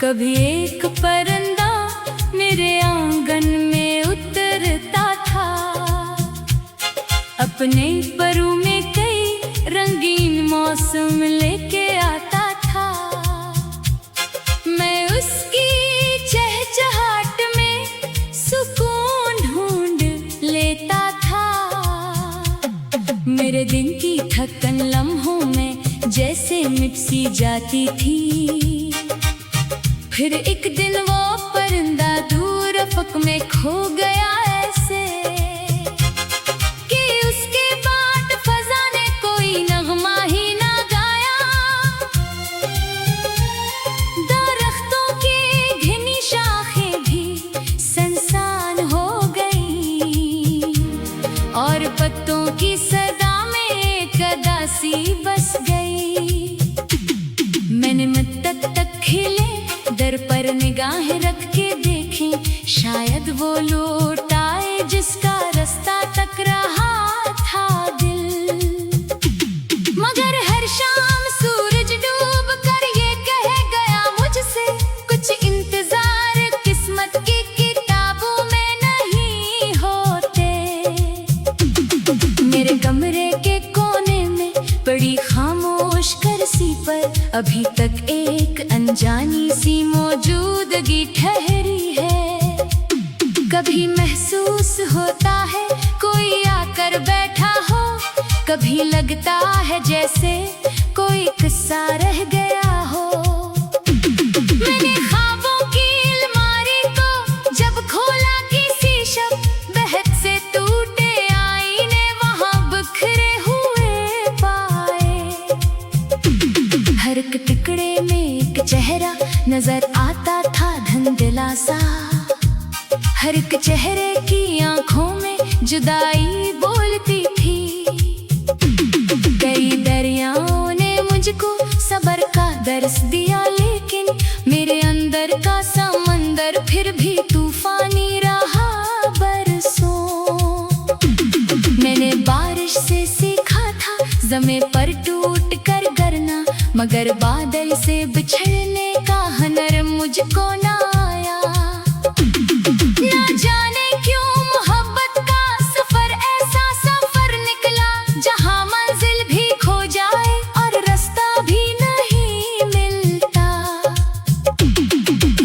कभी एक परिंदा मेरे आंगन में उतरता था, अपने परों में कई रंगीन मौसम लेके आता था। मैं उसकी चहचहाट में सुकून ढूंढ लेता था। मेरे दिन की थकन लम्हों में जैसे मिट सी जाती थी। फिर एक दिन वो परिंदा दूर अफक में खो गया, ऐसे कि उसके बाद फजा ने कोई नगमा ही ना गाया। दरख्तों की घनी शाखें भी सनसान हो गई और पत्तों की सदा में एक अदासी बस गई। मैंने मत तक खिले दर पर निगाहें रख के देखें, शायद वो लौट आए जिसका रास्ता तक रहा था दिल। मगर हर शाम सूरज डूब कर ये कह गया मुझसे, कुछ इंतजार किस्मत की किताबों में नहीं होते। मेरे कमरे के कोने में बड़ी खामोश कुर्सी पर अभी तक एक अनजानी सी मौजूदगी ठहरी है। कभी महसूस होता है कोई आकर बैठा हो, कभी लगता है जैसे कोई किस्सा रह गया हो। मैंने ख्वाबों की अलमारी को जब खोला, किसी शब बहक से टूटे आईने वहां बिखरे हुए पाए। हर एक टुकड़े में एक चेहरा नजर आता था धुंधला सा। हर एक चेहरे की आंखों में जुदाई बोलती थी। कई दरियाओं ने मुझको सब्र का दर्स दिया, लेकिन मेरे अंदर का समंदर फिर भी तूफानी रहा बरसों। मैंने बारिश से सीखा था ज़मीं पर टूट कर गिरना, मगर बादल से बिछड़ने का हुनर मुझको ना आया। ना जाने क्यों मोहब्बत का सफर ऐसा सफर निकला, जहां मंजिल भी खो जाए और रास्ता भी नहीं मिलता।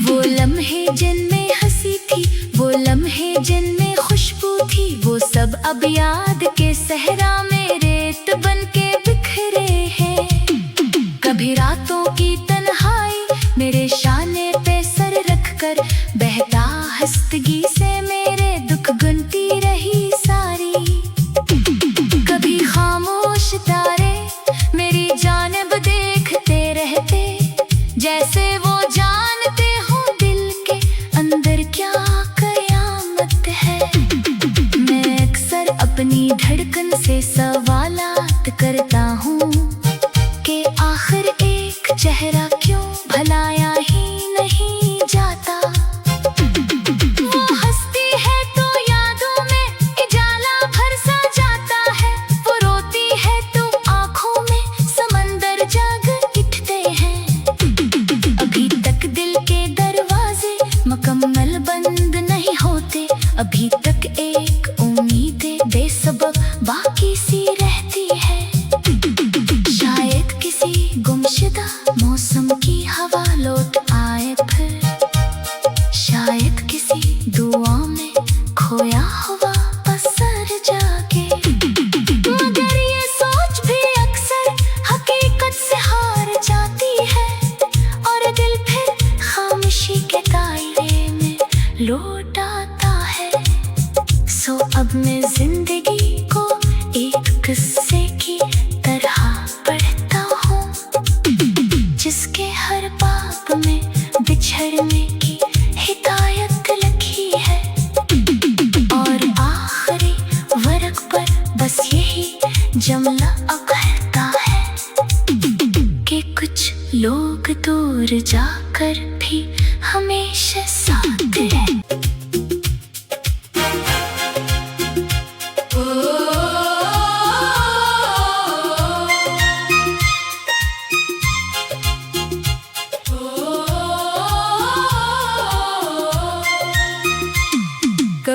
वो लम्हे जिनमें हंसी थी, वो लम्हे जिनमें खुशबू थी, वो सब अब याद के सहरा में रेत बन के बिखरे हैं। कभी रातों की तन्हाई मेरे शाने पे सर रखकर बहता हस्तगी से मेरे दुख गुनती रही सारी। कभी खामोश तारे मेरी जानिब देखते रहते, जैसे वो जानते हो दिल के अंदर क्या कयामत है। मैं अक्सर अपनी धड़कन से सवालात करता हूँ कि आखिर एक चेहरा क्यों भलाया ही नहीं जाता। वो हंसती है तो यादों में उजाला भर सा जाता है, वो रोती है तो आंखों में समंदर जाग उठते हैं। अभी तक दिल के दरवाजे मुकम्मल बंद नहीं होते, अभी तक एक उम्मीदें बेसबब बाकी सी रहती है। शायद किसी गुमशुदा मौसम की हवा लौट आए फिर, शायद किसी दुआ में खोया हुआ असर जागे। मगर ये सोच भी अक्सर हकीकत से हार जाती है और दिल फिर खामोशी के दायरे में लौट आता है। सो अब मैं जिंदगी को एक किस्से की तरह पढ़ता हूँ, जिसके हर बाब में बिछड़ने की हिदायत लिखी है। और आखिरी वर्क पर बस यही जुमला अब कहता है कि कुछ लोग दूर जाकर भी हमेशा साथ हैं।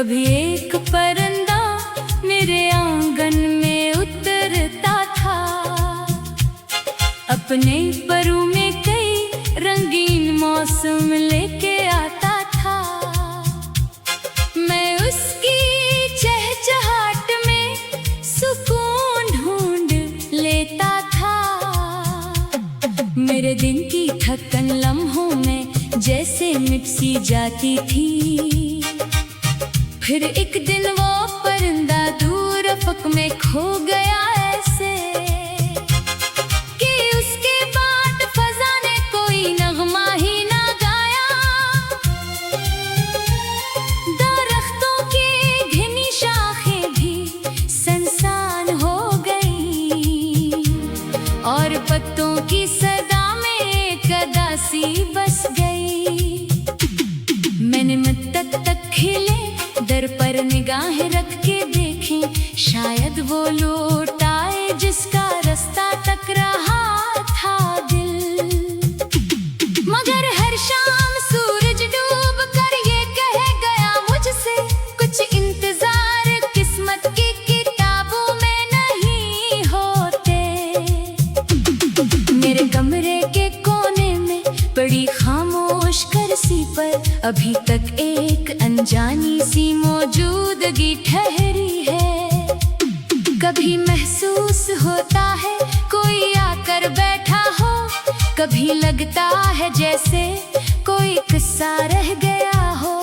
कभी एक परिंदा मेरे आंगन में उतरता था, अपने परों में कई रंगीन मौसम लेके आता था। मैं उसकी चहचहाट में सुकून ढूंढ लेता था। मेरे दिन की थकन लम्हों में जैसे मिट सी जाती थी। फिर एक दिन वो परिंदा दूर अफक में खो गया ऐसे कि उसके बाद फजा ने कोई नगमा ही ना गाया। दरख्तों की घनी शाखें भी सनसान हो गई और पत्तों की सदा में एक अदासी बस गई। मैंने मत तक खिले दर पर निगाहें रख के देखें, शायद वो लौट आए जिसका रास्ता तक रहा था दिल। मगर हर शाम सूरज डूब कर ये कह गया मुझसे, कुछ इंतजार किस्मत की किताबों में नहीं होते। मेरे कमरे के कोने में बड़ी खामोश कुर्सी पर अभी तक एक अनजानी सी मौजूदगी ठहरी है। कभी महसूस होता है कोई आकर बैठा हो, कभी लगता है जैसे कोई किस्सा रह गया हो।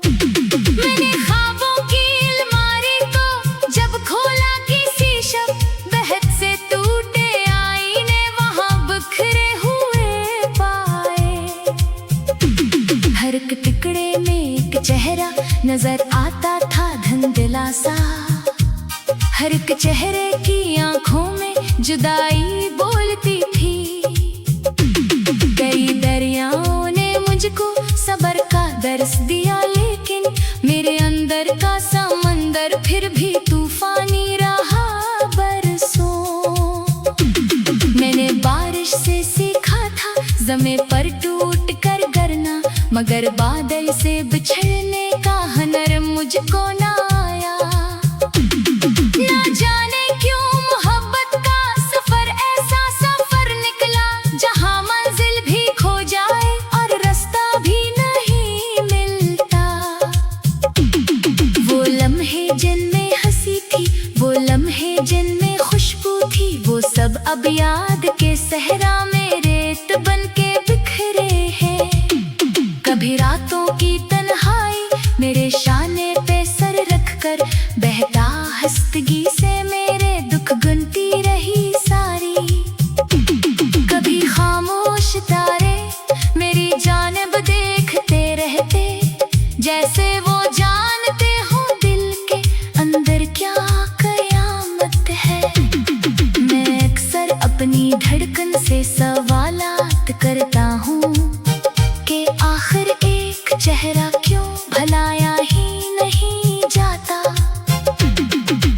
मैंने ख्वाबों की अलमारी को जब खोला किसी शब, बहत से टूटे आईने वहां बिखरे हुए पाए। हर एक टुकड़े में एक चेहरा नजर आता था धुंधला सा, हर एक चेहरे की आंखों में जुदाई बोलती थी। कई दरियाओं ने मुझको सब्र का दर्स दिया, लेकिन मेरे अंदर का समंदर फिर भी तूफानी रहा बरसों। मैंने बारिश से सीखा था ज़मीं पर टूट कर गिरना, मगर बादल से बिछड़ने का हुनर मुझको ना आया। ना जाने क्यों मोहब्बत का सफर ऐसा सफर निकला, जहां मंजिल भी खो जाए और रास्ता भी नहीं मिलता। वो लम्हे जिनमें हंसी थी, वो लम्हे जिनमें खुशबू थी, वो सब अब याद के सहरा में रेत बन के बिखरे हैं। कभी रातों की तन्हाई मेरे शाने पे सर रखकर बहता हस्तगी से मेरे दुख गुनती रही सारी। कभी खामोश तारे मेरी जानिब देखते रहते, जैसे वो जानते हो दिल के अंदर क्या कयामत है। मैं अक्सर अपनी धड़कन से सवालात करता हूँ कि आखिर एक चेहरा क्यों भलाया ही नहीं जाता।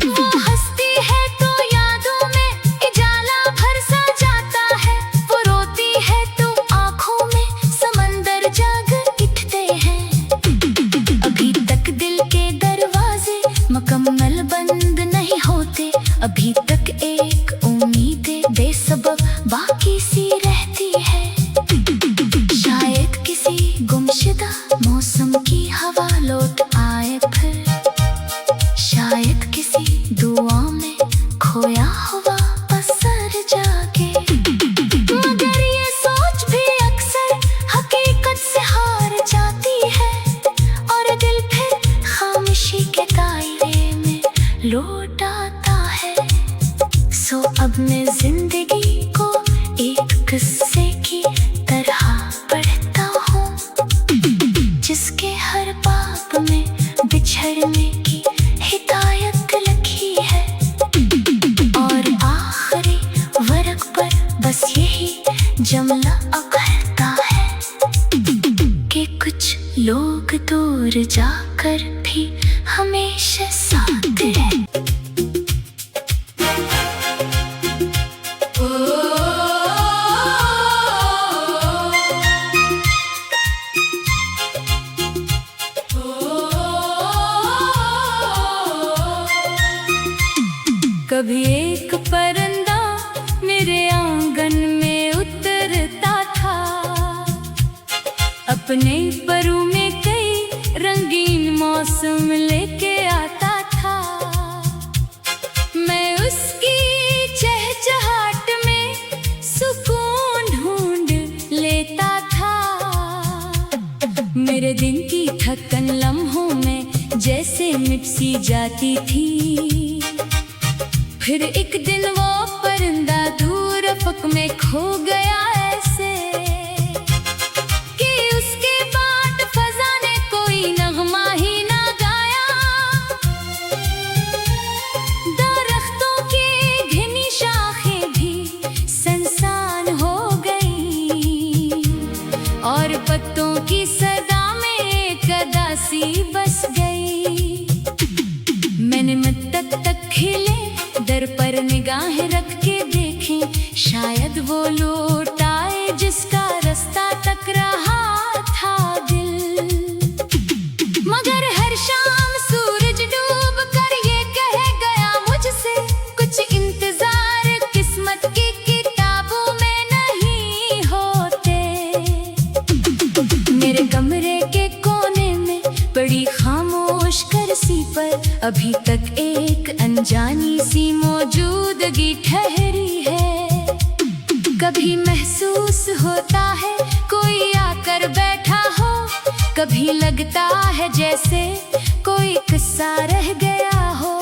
वो हंसती है तो यादों में इजाला भर सा जाता है, वो रोती है तो आंखों में समंदर जाग उठते हैं। अभी तक दिल के दरवाजे मुकम्मल बंद नहीं होते, अभी तक एक उम्मीद बेसबब बाकी सी रहती है। शायद किसी गुमशुदा मौसम की हवा लौट आए फिर, शायद किसी दुआ में खोया हुआ असर जागे। मगर ये सोच भी अक्सर हकीकत से हार जाती है और दिल फिर खामोशी के दायरे में लौट आता है। सो अब मैं जिंदगी को एक किस्से की तरह पढ़ता हूँ, जिसके हर बाब में बिछड़ने की हिदायत लिखी है। और आखिरी वर्क पर बस यही जुमला कहता है कि कुछ लोग दूर जाकर भी हमेशा साथ रहे। अपने परों में कई रंगीन मौसम लेके आता था। मैं उसकी चहचहाट में सुकून ढूंढ लेता था। मेरे दिन की थकन लम्हों में जैसे मिट सी जाती थी। फिर एक दिन वो परिंदा दूर अफक में खो गया ऐसे कि उसके बाद फजा ने कोई नगमा ही ना गाया। दरख्तों की घनी शाखें भी सनसान हो गई और पत्तों की सदा में एक अदासी बस गई। मैंने मत तक खिले दर पर निगाहें रख के देखें, शायद वो लौट आए जिसका रास्ता तक रहा था दिल। मगर हर शाम सूरज डूब कर ये कह गया मुझसे, कुछ इंतजार किस्मत की किताबों में नहीं होते। मेरे कमरे के कोने में बड़ी खामोश कुर्सी पर अभी तक एक अनजानी सी मौजूदगी ठहरी है। कभी महसूस होता है कोई आकर बैठा हो, कभी लगता है जैसे कोई किस्सा रह गया हो।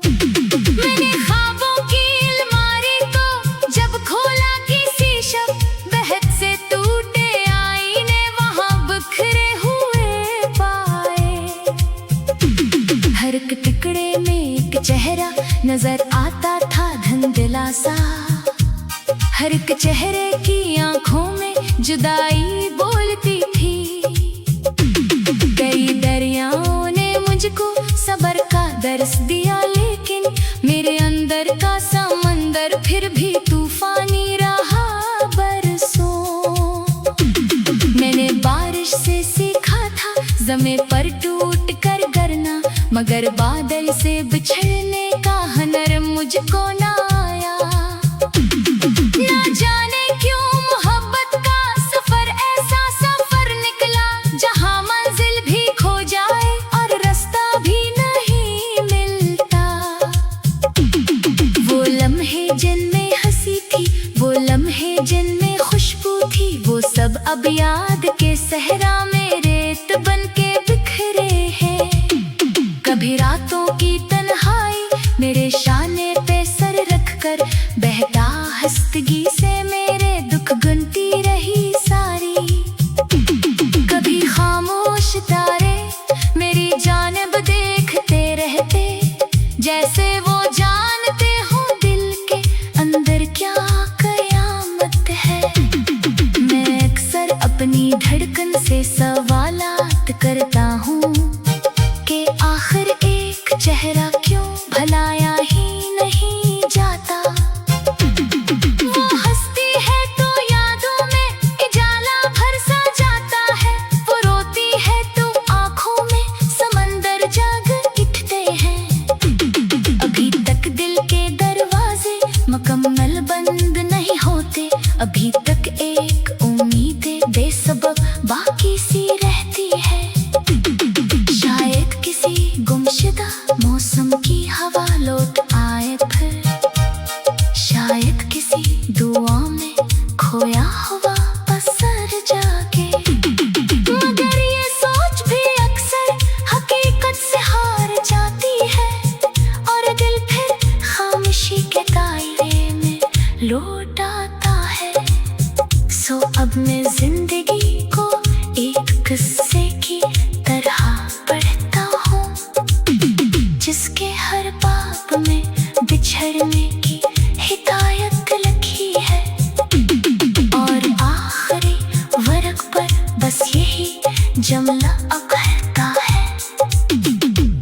मैंने ख्वाबों की अलमारी को जब खोला किसी शब, बहत से टूटे आईने वहां बिखरे हुए पाए। हर एक टुकड़े में एक चेहरा नजर आता था धुंधला सा। हर एक चेहरे की आंखों में जुदाई बोलती थी। कई दरियाओं ने मुझको सब्र का दर्स दिया, लेकिन मेरे अंदर का समंदर फिर भी तूफानी रहा बरसों। मैंने बारिश से सीखा था ज़मीं पर टूट कर गिरना, मगर बादल से बिछड़ने का हुनर मुझको ना आया। ना जाने क्यों मोहब्बत का सफर ऐसा सफर निकला, जहां मंजिल भी खो जाए और रास्ता भी नहीं मिलता। वो लम्हे जिनमें हंसी थी, वो लम्हे जिनमें खुशबू थी, वो सब अब याद के सहरा में रेत बन के बिखरे हैं। कभी रातों की तन्हाई मेरे शाने पे सर रखकर बहता हस्तगी से मेरे दुख गुनती रही सारी। कभी खामोश तारे मेरी जानिब देखते रहते, जैसे वो जानते हो दिल के अंदर क्या कयामत है। मैं अक्सर अपनी धड़कन से सवालात करता हूँ कि आखिर एक चेहरा क्यों भलाया ही नहीं जाता। वो हंसती है तो यादों में इजाला भर सा जाता है, वो रोती है तो आंखों में समंदर जाग उठते हैं। अभी तक दिल के दरवाजे मुकम्मल बंद नहीं होते, अभी तक एक उम्मीद बेसबब बाकी सी रहती है। शायद किसी गुमशुदा मौसम की हवा लौट आए फिर, शायद किसी दुआ में खोया हुआ असर जागे। मगर ये सोच भी अक्सर हकीकत से हार जाती है और दिल फिर खामोशी के दायरे में लौट आता है। सो अब मैं जिंदगी को एक किस्से की तरह पढ़ता हूँ, जिसके हर बाब में बिछड़ने की हिदायत लिखी है। और आखिरी वर्क पर बस यही जुमला अब कहता है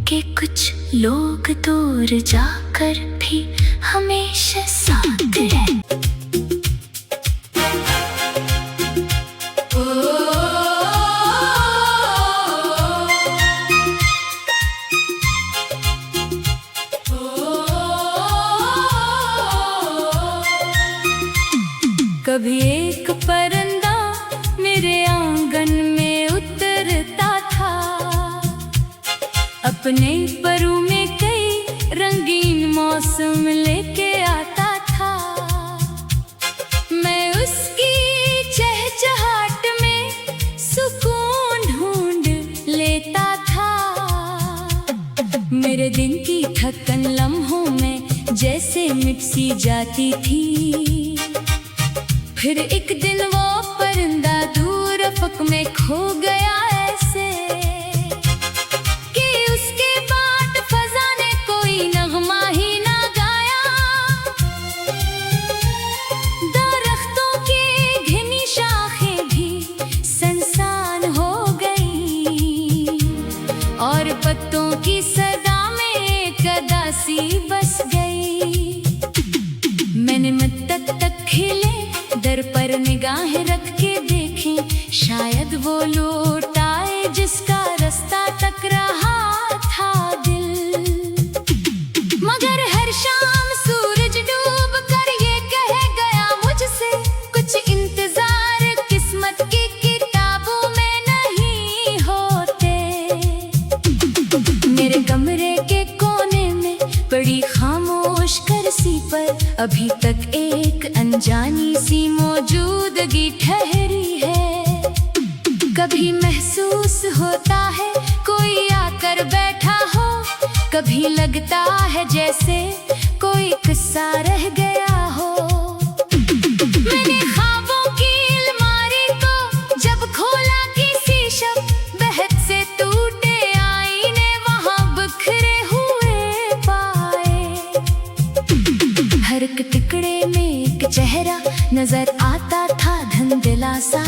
कि कुछ लोग दूर जाकर भी हमेशा साथ रहे। कभी एक परिंदा मेरे आंगन में अपने परों में कई रंगीन मौसम लेके आता था। मैं उसकी चहचहाट में सुकून ढूंढ लेता था। मेरे दिन की थकन लम्हों में जैसे मिट सी जाती थी। फिर एक दिन वो परिंदा दूर अफक में खो गया ऐसे कि उसके बाद फजा ने कोई नगमा ही ना गाया। दरख्तों की घनी शाखें भी सनसान हो गई और पत्तों की सदा में एक अदासी बस गई। मैंने मत तक खिले दर पर निगाहें रख के देखें, शायद वो लौट आए जिसका रास्ता तक रहा था दिल। मगर हर शाम सूरज डूब कर ये कह गया मुझसे, कुछ इंतजार किस्मत की किताबों में नहीं होते। मेरे कमरे के कोने में बड़ी खामोश कुर्सी पर अभी तक एक अनजानी सी मौजूदगी ठहरी है। कभी महसूस होता है कोई आकर बैठा हो, कभी लगता है जैसे कोई किस्सा रह गया हो। मैंने ख्वाबों की अलमारी को जब खोला किसी शब, बहत से टूटे आईने वहां बिखरे हुए पाए। हर एक टुकड़े में एक चेहरा नजर आता था धुंधला सा।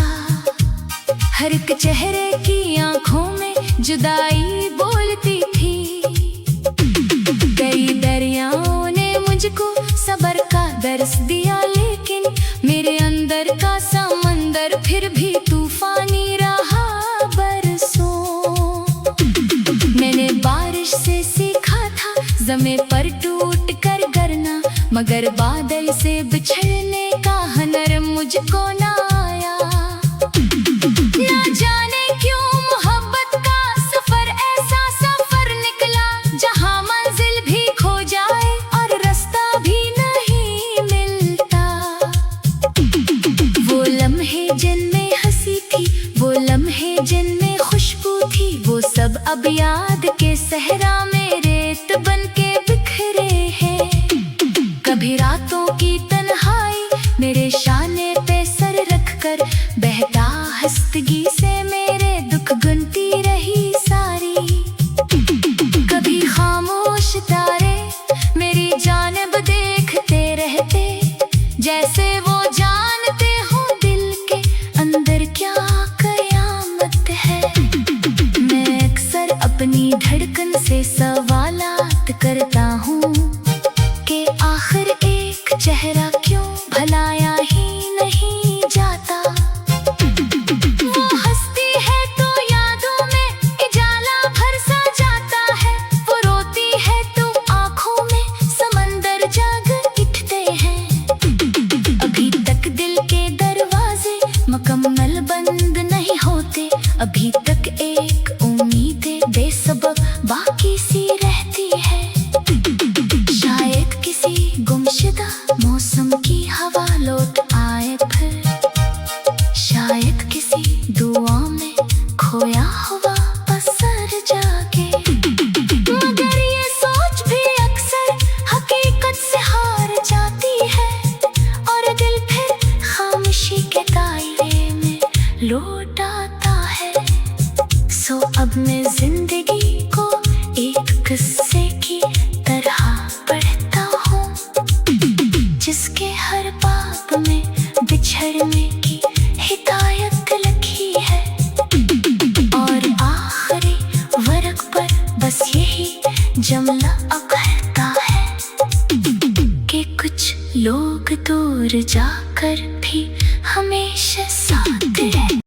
हर एक चेहरे की आंखों में जुदाई बोलती थी। कई दरियाओं ने मुझको सब्र का दर्स दिया, लेकिन मेरे अंदर का समंदर फिर भी तूफानी रहा बरसों। मैंने बारिश से सीखा था ज़मीं पर टूट कर गिरना, मगर बादल से बिछड़ने का हुनर मुझको ना आया। ना जाने क्यों मोहब्बत का सफर ऐसा सफर निकला, जहां मंजिल भी खो जाए और रास्ता भी नहीं मिलता। वो लम्हे जिनमें हंसी थी, वो लम्हे जिनमें खुशबू थी, वो सब अब याद के सहरा में रेत बन के बिखरे हैं। कभी रातों की तन्हाई मेरे शाने पे सर रखकर बहता हस्तगी से मेरे दुख गुनती रही सारी। कभी खामोश तारे मेरी जानिब देखते रहते, जैसे वो जानते हो दिल के अंदर क्या कयामत है। मैं अक्सर अपनी धड़कन से सवालात करता हूँ कि आखिर एक चेहरा क्यों भलाया ही नहीं जाता। वो हंसती है तो यादों में इजाला भर सा जाता है, वो रोती है तो आंखों में समंदर जाग उठते हैं। अभी तक दिल के दरवाजे मुकम्मल बंद नहीं होते, अभी तक एक उम्मीदें बेसबब बाकी सी रहती है। शायद किसी गुमशुदा मौसम की हवा लौट आए फिर, शायद किसी दुआ में खोया हुआ असर जागे। मगर ये सोच भी अक्सर हकीकत से हार जाती है और दिल फिर खामोशी के दायरे में लौट आता है। सो अब मैं जिंदगी को एक किस्से की तरह पढ़ता हूँ, जिसके हर बाब में बिछड़ने की हिदायत लिखी है। और आखिरी वर्क पर बस यही जुमला कहता है कि कुछ लोग दूर जाकर भी हमेशा साथ रहे।